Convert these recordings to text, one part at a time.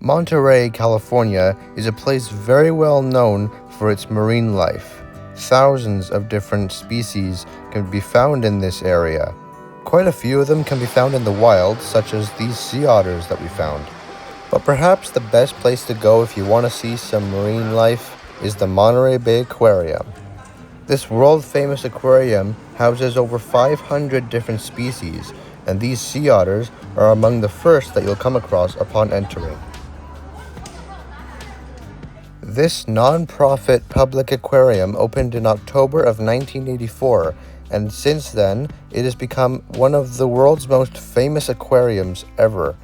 Monterey, California is a place very well known for its marine life. Thousands of different species can be found in this area. Quite a few of them can be found in the wild, such as these sea otters that we found. But perhaps the best place to go if you want to see some marine life is the Monterey Bay Aquarium. This world-famous aquarium houses over 500 different species, and these sea otters are among the first that you'll come across upon entering. This non-profit public aquarium opened in October of 1984, and since then, it has become one of the world's most famous aquariums ever.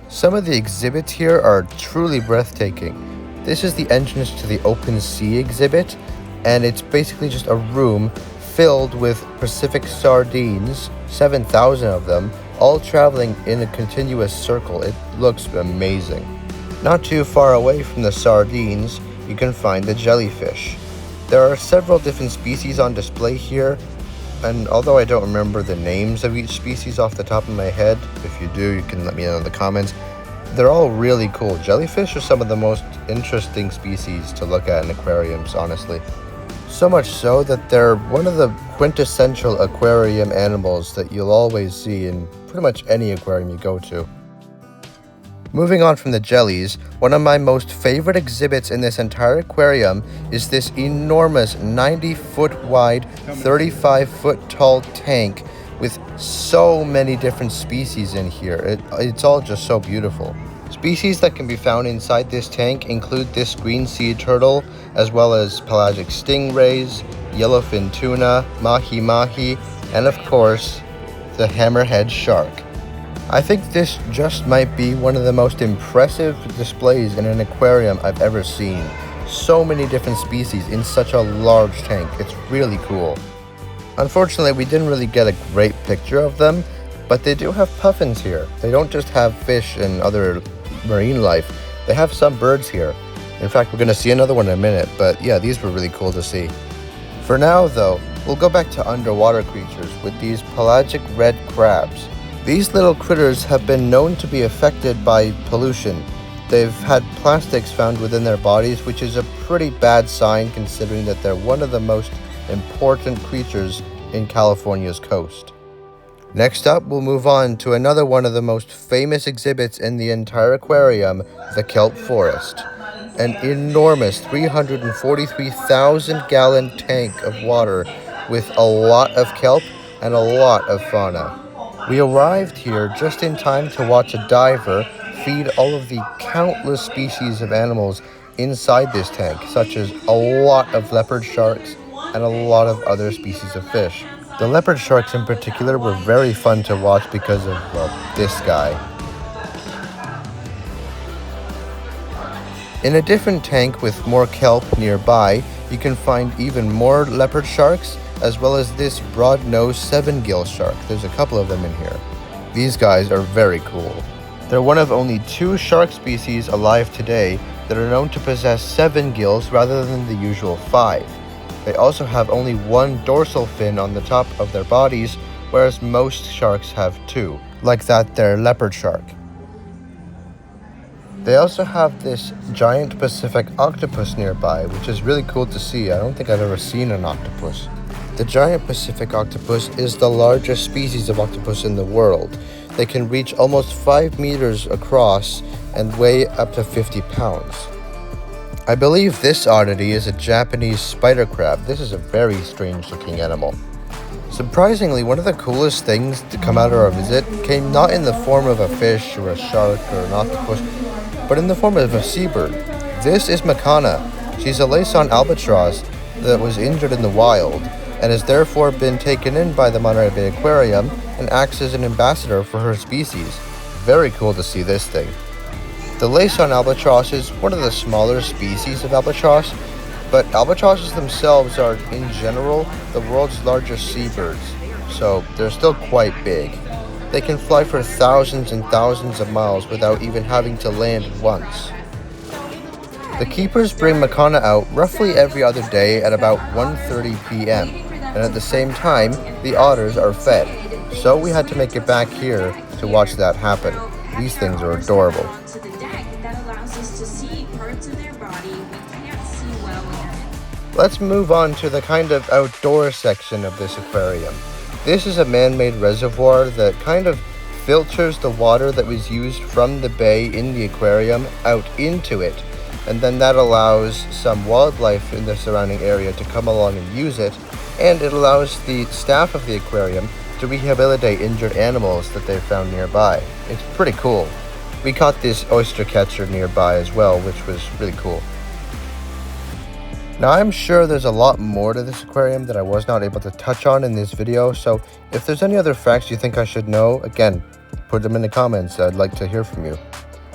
Some of the exhibits here are truly breathtaking. This is the entrance to the open sea exhibit, and it's basically just a room filled with Pacific sardines, 7,000 of them, all traveling in a continuous circle. It looks amazing. Not too far away from the sardines, you can find the jellyfish. There are several different species on display here, and although I don't remember the names of each species off the top of my head, if you do, you can let me know in the comments. They're all really cool. Jellyfish are some of the most interesting species to look at in aquariums, honestly. So much so that they're one of the quintessential aquarium animals that you'll always see in pretty much any aquarium you go to. Moving on from the jellies, one of my most favorite exhibits in this entire aquarium is this enormous 90-foot wide, 35-foot tall tank with so many different species in here. It's all just so beautiful. Species that can be found inside this tank include this green sea turtle, as well as pelagic stingrays, yellowfin tuna, mahi-mahi, and of course, the hammerhead shark. I think this just might be one of the most impressive displays in an aquarium I've ever seen. So many different species in such a large tank. It's really cool. Unfortunately, we didn't really get a great picture of them, but they do have puffins here. They don't just have fish and other marine life. They have some birds here. In fact, we're going to see another one in a minute, but yeah, these were really cool to see. For now, though, we'll go back to underwater creatures with these pelagic red crabs. These little critters have been known to be affected by pollution. They've had plastics found within their bodies, which is a pretty bad sign considering that they're one of the most important creatures in California's coast. Next up, we'll move on to another one of the most famous exhibits in the entire aquarium, the kelp forest. An enormous 343,000 gallon tank of water with a lot of kelp and a lot of fauna. We arrived here just in time to watch a diver feed all of the countless species of animals inside this tank, such as a lot of leopard sharks and a lot of other species of fish. The leopard sharks in particular were very fun to watch because of, well, this guy. In a different tank with more kelp nearby, you can find even more leopard sharks, as well as this broad-nosed seven-gill shark. There's a couple of them in here. These guys are very cool. They're one of only 2 shark species alive today that are known to possess 7 gills rather than the usual 5. They also have only 1 dorsal fin on the top of their bodies, whereas most sharks have 2, like that their leopard shark. They also have this giant Pacific octopus nearby, which is really cool to see. I don't think I've ever seen an octopus. The giant Pacific octopus is the largest species of octopus in the world. They can reach almost 5 meters across and weigh up to 50 pounds. I believe this oddity is a Japanese spider crab. This is a very strange looking animal. Surprisingly, one of the coolest things to come out of our visit came not in the form of a fish or a shark or an octopus, but in the form of a seabird. This is Makana. She's a Laysan albatross that was injured in the wild, and has therefore been taken in by the Monterey Bay Aquarium and acts as an ambassador for her species. Very cool to see this thing. The Laysan albatross is one of the smaller species of albatross, but albatrosses themselves are, in general, the world's largest seabirds, so they're still quite big. They can fly for thousands and thousands of miles without even having to land once. The keepers bring Makana out roughly every other day at about 1:30 p.m. and at the same time, the otters are fed. So we had to make it back here to watch that happen. These things are adorable. allows us to see parts of their body we can't see well without. Let's move on to the kind of outdoor section of this aquarium. This is a man-made reservoir that kind of filters the water that was used from the bay in the aquarium out into it, and then that allows some wildlife in the surrounding area to come along and use it, and it allows the staff of the aquarium to rehabilitate injured animals that they found nearby. It's pretty cool. We caught this oyster catcher nearby as well, which was really cool. Now, I'm sure there's a lot more to this aquarium that I was not able to touch on in this video, so if there's any other facts you think I should know, again, put them in the comments. I'd like to hear from you.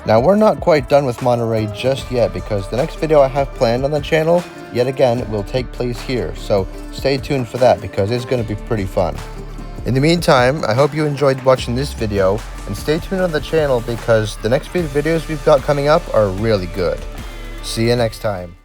Now, we're not quite done with Monterey just yet, because the next video I have planned on the channel, yet again, will take place here, so stay tuned for that because it's going to be pretty fun. In the meantime, I hope you enjoyed watching this video, and stay tuned on the channel because the next few videos we've got coming up are really good. See you next time.